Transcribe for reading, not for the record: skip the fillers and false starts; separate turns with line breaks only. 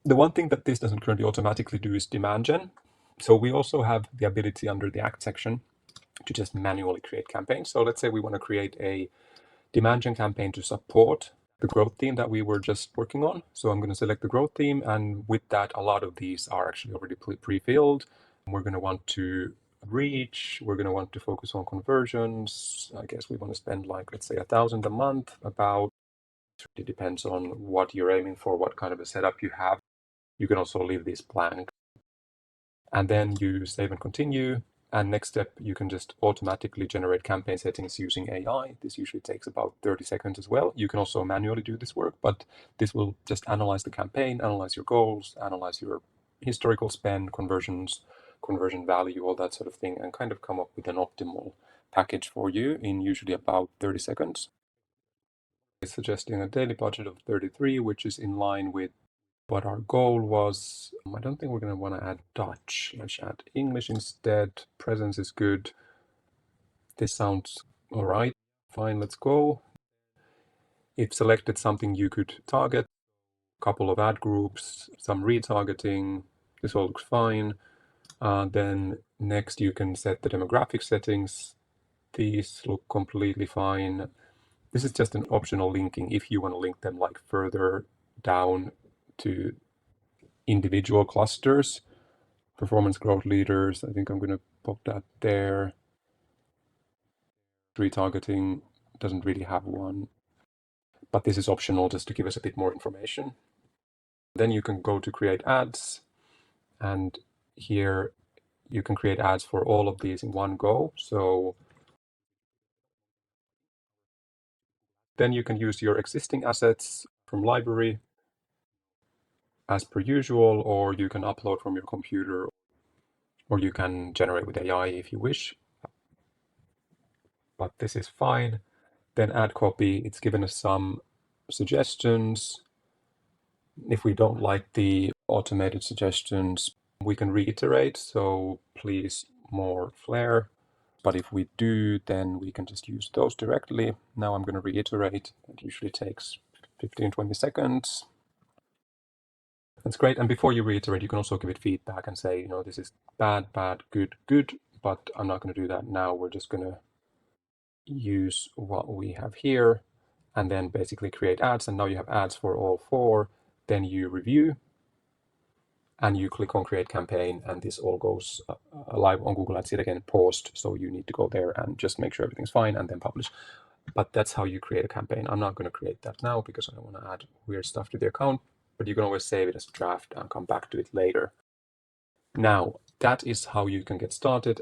The one thing that this doesn't currently automatically do is demand gen. So we also have the ability under the Act section to just manually create campaigns. So let's say we want to create a demand gen campaign to support the growth theme that we were just working on. So I'm going to select the growth theme, and with that, a lot of these are actually already pre-filled. We're going to want to reach, we're going to want to focus on conversions. I guess we want to spend like, let's say 1,000 a month about. It depends on what you're aiming for, what kind of a setup you have. You can also leave this blank. And then you save and continue. And next step, you can just automatically generate campaign settings using AI. This usually takes about 30 seconds as well. You can also manually do this work, but this will just analyze the campaign, analyze your goals, analyze your historical spend, conversions, conversion value, all that sort of thing, and kind of come up with an optimal package for you in usually about 30 seconds. It's suggesting a daily budget of 33, which is in line with what our goal was. I don't think we're going to want to add Dutch. Let's add English instead. Presence is good. This sounds all right. Fine, let's go. If selected something you could target, a couple of ad groups, some retargeting, this all looks fine. Then next you can set the demographic settings. These look completely fine. This is just an optional linking if you want to link them like further down to individual clusters. Performance growth leaders, I think I'm going to pop that there. Retargeting doesn't really have one, but this is optional just to give us a bit more information. Then you can go to create ads, and here you can create ads for all of these in one go. So then you can use your existing assets from library as per usual, or you can upload from your computer, or you can generate with AI if you wish. But this is fine. Then ad copy, it's given us some suggestions. If we don't like the automated suggestions, we can reiterate. So please more flair. But if we do, then we can just use those directly. Now I'm going to reiterate. It usually takes 15, 20 seconds. That's great. And before you reiterate, you can also give it feedback and say, this is bad, bad, good, good. But I'm not going to do that now. We're just going to use what we have here and then basically create ads. And now you have ads for all four. Then you review and you click on create campaign, and this all goes live on Google Ads. It again paused, so you need to go there and just make sure everything's fine and then publish. But that's how you create a campaign. I'm not going to create that now because I don't want to add weird stuff to the account, but you can always save it as a draft and come back to it later. Now, that is how you can get started.